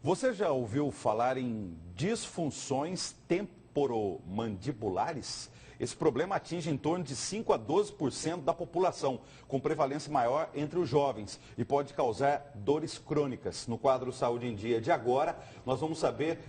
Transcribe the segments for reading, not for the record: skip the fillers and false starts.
Você já ouviu falar em disfunções temporomandibulares? Esse problema atinge em torno de 5 a 12% da população, com prevalência maior entre os jovens e pode causar dores crônicas. No quadro Saúde em Dia de agora, nós vamos saber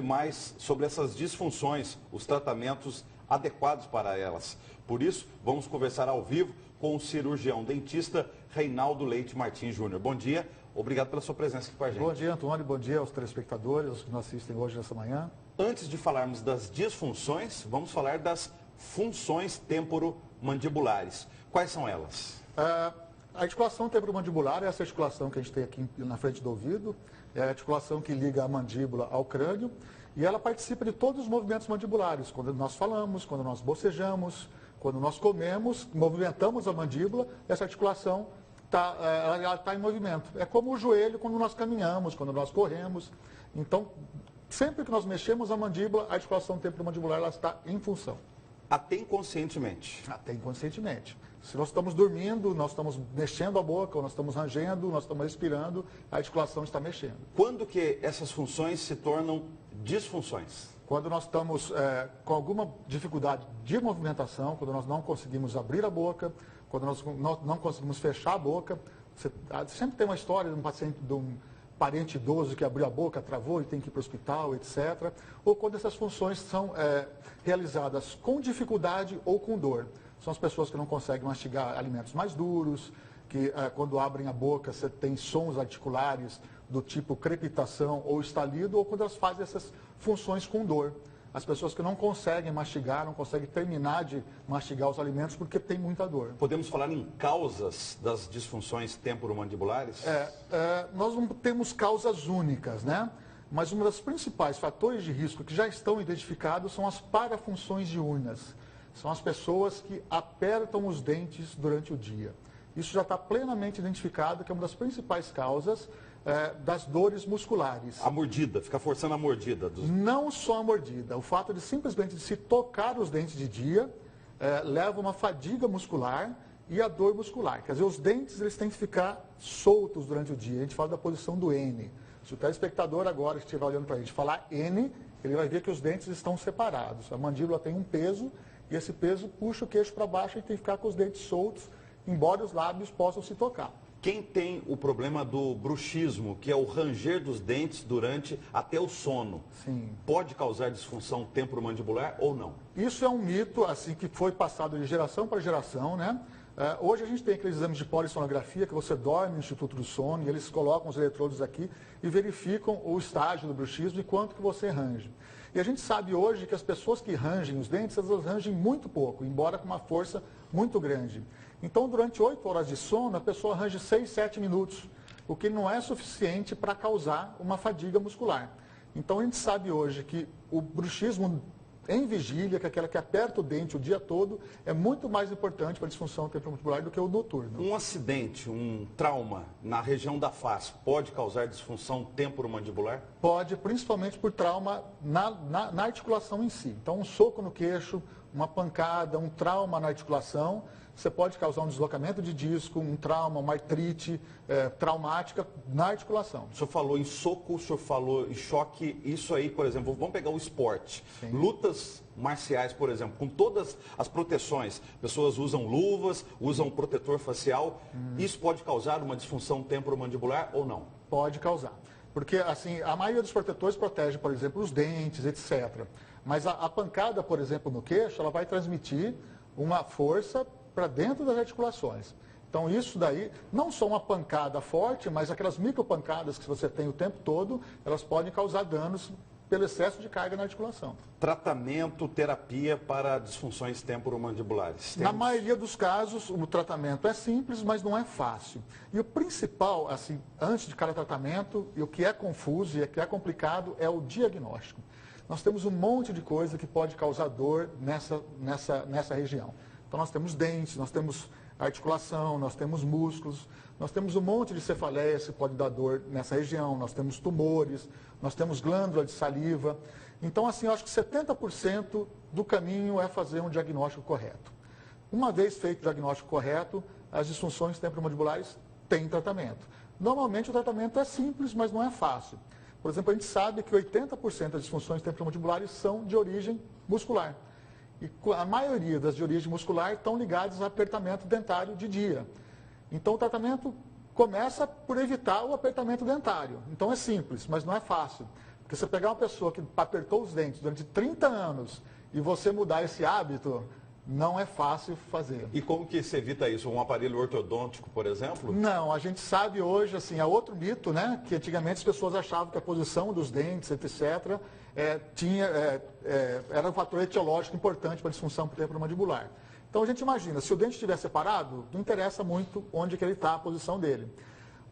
mais sobre essas disfunções, os tratamentos adequados para elas. Por isso, vamos conversar ao vivo com o cirurgião dentista Reinaldo Leite Martins Júnior. Bom dia, obrigado pela sua presença aqui com a gente. Bom dia, Antônio, bom dia aos telespectadores que nos assistem hoje nessa manhã. Antes de falarmos das disfunções, vamos falar das funções temporomandibulares. Quais são elas? A articulação temporomandibular é essa articulação que a gente tem aqui na frente do ouvido, é a articulação que liga a mandíbula ao crânio e ela participa de todos os movimentos mandibulares, quando nós falamos, quando nós bocejamos, quando nós comemos, movimentamos a mandíbula, essa articulação está em movimento. É como o joelho quando nós caminhamos, quando nós corremos. Então, sempre que nós mexemos a mandíbula, a articulação temporomandibular ela está em função. Até inconscientemente. Até inconscientemente. Se nós estamos dormindo, nós estamos mexendo a boca, ou nós estamos rangendo, nós estamos respirando, a articulação está mexendo. Quando que essas funções se tornam disfunções? Quando nós estamos com alguma dificuldade de movimentação, quando nós não conseguimos abrir a boca, quando nós não conseguimos fechar a boca. Você sempre tem uma história de um paciente, de um parente idoso que abriu a boca, travou e tem que ir para o hospital, etc. Ou quando essas funções são realizadas com dificuldade ou com dor. São as pessoas que não conseguem mastigar alimentos mais duros, que quando abrem a boca você tem sons articulares do tipo crepitação ou estalido, ou quando elas fazem essas funções com dor. As pessoas que não conseguem mastigar, não conseguem terminar de mastigar os alimentos porque tem muita dor. Podemos falar em causas das disfunções temporomandibulares? Nós não temos causas únicas, né? Mas um dos principais fatores de risco que já estão identificados são as parafunções diurnas. São as pessoas que apertam os dentes durante o dia. Isso já está plenamente identificado que é uma das principais causas das dores musculares. A mordida, ficar forçando a mordida. Não só a mordida, o fato de simplesmente se tocar os dentes de dia leva a uma fadiga muscular e a dor muscular. Quer dizer, os dentes eles têm que ficar soltos durante o dia. A gente fala da posição do N. Se o telespectador agora que estiver olhando para a gente falar N, ele vai ver que os dentes estão separados. A mandíbula tem um peso e esse peso puxa o queixo para baixo e tem que ficar com os dentes soltos, embora os lábios possam se tocar. Quem tem o problema do bruxismo, que é o ranger dos dentes durante até o sono, Sim. Pode causar disfunção temporomandibular ou não? Isso é um mito assim que foi passado de geração para geração, né? Hoje a gente tem aqueles exames de polissonografia que você dorme no Instituto do Sono e eles colocam os eletrodos aqui e verificam o estágio do bruxismo e quanto que você range. E a gente sabe hoje que as pessoas que rangem os dentes, elas rangem muito pouco, embora com uma força muito grande. Então, durante 8 horas de sono, a pessoa range 6, 7 minutos, o que não é suficiente para causar uma fadiga muscular. Então, a gente sabe hoje que o bruxismo em vigília, que é aquela que aperta o dente o dia todo, é muito mais importante para a disfunção temporomandibular do que o noturno. Um acidente, um trauma na região da face pode causar disfunção temporomandibular? Pode, principalmente por trauma na articulação em si. Então, um soco no queixo, uma pancada, um trauma na articulação, você pode causar um deslocamento de disco, um trauma, uma artrite traumática na articulação. O senhor falou em soco, o senhor falou em choque, isso aí, por exemplo, vamos pegar o esporte. Sim. Lutas marciais, por exemplo, com todas as proteções, pessoas usam luvas, usam protetor facial, isso pode causar uma disfunção temporomandibular ou não? Pode causar, porque assim, a maioria dos protetores protege, por exemplo, os dentes, etc. Mas a pancada, por exemplo, no queixo, ela vai transmitir uma força para dentro das articulações. Então isso daí, não só uma pancada forte, mas aquelas micropancadas que você tem o tempo todo, elas podem causar danos pelo excesso de carga na articulação. Tratamento, terapia para disfunções temporomandibulares. Na maioria dos casos, o tratamento é simples, mas não é fácil. E o principal, assim, antes de cada tratamento, e o que é confuso e o que é complicado, é o diagnóstico. Nós temos um monte de coisa que pode causar dor nessa região. Então nós temos dentes, nós temos articulação, nós temos músculos, nós temos um monte de cefaleias que pode dar dor nessa região, nós temos tumores, nós temos glândula de saliva. Então, assim, eu acho que 70% do caminho é fazer um diagnóstico correto. Uma vez feito o diagnóstico correto, as disfunções temporomandibulares têm tratamento. Normalmente o tratamento é simples, mas não é fácil. Por exemplo, a gente sabe que 80% das disfunções temporomandibulares são de origem muscular. E a maioria das de origem muscular estão ligadas ao apertamento dentário de dia. Então, o tratamento começa por evitar o apertamento dentário. Então, é simples, mas não é fácil. Porque você pegar uma pessoa que apertou os dentes durante 30 anos e você mudar esse hábito, não é fácil fazer. E como que se evita isso? Um aparelho ortodôntico, por exemplo? Não, a gente sabe hoje, assim, é outro mito, né? Que antigamente as pessoas achavam que a posição dos dentes, etc., era um fator etiológico importante para a disfunção temporomandibular. Então a gente imagina, se o dente estiver separado, não interessa muito onde que ele está, a posição dele.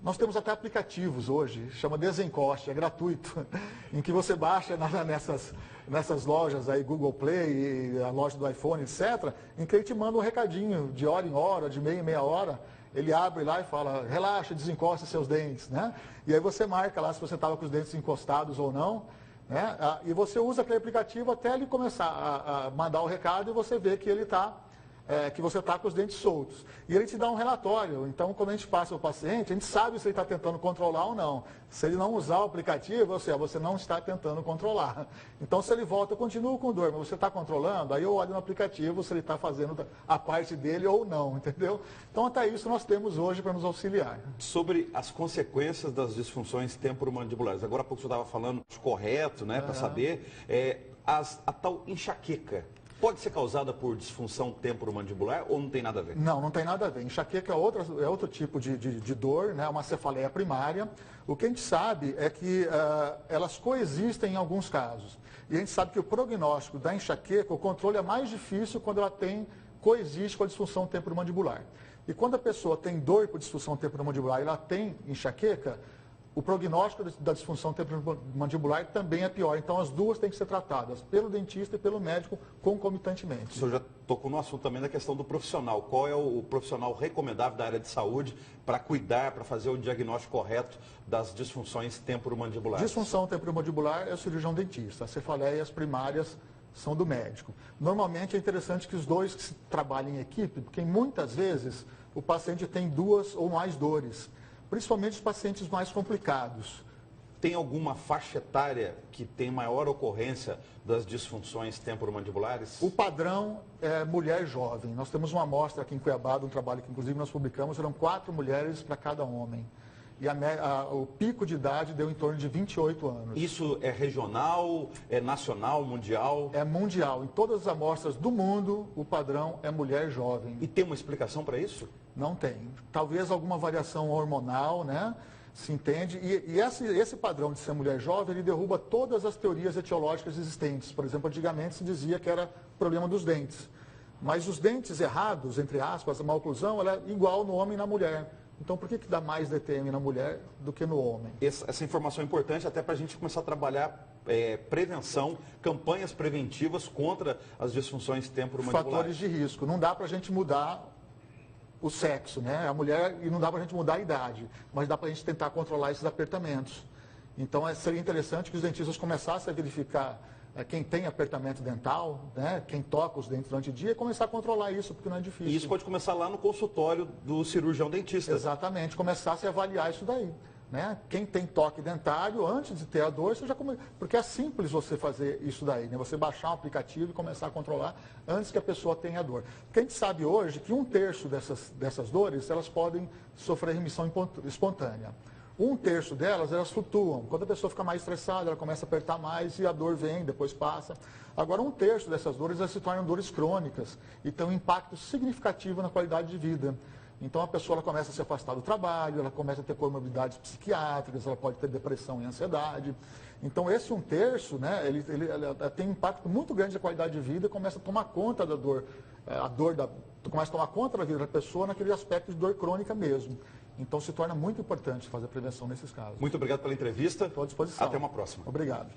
Nós temos até aplicativos hoje, chama Desencoste, é gratuito, em que você baixa nessas lojas aí, Google Play, a loja do iPhone, etc., em que ele te manda um recadinho de hora em hora, de meia em meia hora, ele abre lá e fala, relaxa, desencoste seus dentes, né? E aí você marca lá se você estava com os dentes encostados ou não, né? E você usa aquele aplicativo até ele começar a mandar o recado e você vê que ele está... que você está com os dentes soltos. E ele te dá um relatório. Então, quando a gente passa o paciente, a gente sabe se ele está tentando controlar ou não. Se ele não usar o aplicativo, você não está tentando controlar. Então, se ele volta, eu continuo com dor, mas você está controlando, aí eu olho no aplicativo se ele está fazendo a parte dele ou não, entendeu? Então, até isso nós temos hoje para nos auxiliar. Sobre as consequências das disfunções temporomandibulares. Agora há pouco você estava falando correto, né, para saber, a tal enxaqueca. Pode ser causada por disfunção temporomandibular ou não tem nada a ver? Não, não tem nada a ver. Enxaqueca é outro tipo de dor, né? Uma cefaleia primária. O que a gente sabe é que elas coexistem em alguns casos. E a gente sabe que o prognóstico da enxaqueca, o controle é mais difícil quando ela coexiste com a disfunção temporomandibular. E quando a pessoa tem dor por disfunção temporomandibular e ela tem enxaqueca, o prognóstico da disfunção temporomandibular também é pior. Então, as duas têm que ser tratadas pelo dentista e pelo médico concomitantemente. O senhor já tocou no assunto também da questão do profissional. Qual é o profissional recomendável da área de saúde para cuidar, para fazer o diagnóstico correto das disfunções temporomandibulares? Disfunção temporomandibular é o cirurgião dentista. As cefaleias primárias são do médico. Normalmente, é interessante que os dois que trabalhem em equipe, porque muitas vezes o paciente tem duas ou mais dores. Principalmente os pacientes mais complicados. Tem alguma faixa etária que tem maior ocorrência das disfunções temporomandibulares? O padrão é mulher jovem. Nós temos uma amostra aqui em Cuiabá, um trabalho que inclusive nós publicamos, eram 4 mulheres para cada homem. E o pico de idade deu em torno de 28 anos. Isso é regional, é nacional, mundial? É mundial. Em todas as amostras do mundo, o padrão é mulher jovem. E tem uma explicação para isso? Não tem. Talvez alguma variação hormonal, né? Se entende. E esse padrão de ser mulher jovem, ele derruba todas as teorias etiológicas existentes. Por exemplo, antigamente se dizia que era problema dos dentes. Mas os dentes errados, entre aspas, a maloclusão, ela é igual no homem e na mulher. Então, por que dá mais DTM na mulher do que no homem? Essa informação é importante até para a gente começar a trabalhar prevenção, campanhas preventivas contra as disfunções temporomandibulares. Fatores de risco. Não dá para a gente mudar o sexo, né? A mulher, e não dá para a gente mudar a idade, mas dá para a gente tentar controlar esses apertamentos. Então, seria interessante que os dentistas começassem a verificar quem tem apertamento dental, né? Quem toca os dentes durante o dia, e começar a controlar isso, porque não é difícil. E isso pode começar lá no consultório do cirurgião dentista. Exatamente, começasse a avaliar isso daí. Né? Quem tem toque dentário, antes de ter a dor, porque é simples você fazer isso daí, né? Você baixar um aplicativo e começar a controlar antes que a pessoa tenha a dor. Porque a gente sabe hoje que 1/3 dessas dores, elas podem sofrer remissão espontânea. 1/3 delas, elas flutuam. Quando a pessoa fica mais estressada, ela começa a apertar mais e a dor vem, depois passa. Agora, 1/3 dessas dores, elas se tornam dores crônicas e têm um impacto significativo na qualidade de vida. Então, a pessoa ela começa a se afastar do trabalho, ela começa a ter comorbidades psiquiátricas, ela pode ter depressão e ansiedade. Então, esse 1/3, né, ele tem um impacto muito grande na qualidade de vida e começa a tomar conta da dor. Começa a tomar conta da vida da pessoa naquele aspecto de dor crônica mesmo. Então, se torna muito importante fazer a prevenção nesses casos. Muito obrigado pela entrevista. Estou à disposição. Até uma próxima. Obrigado.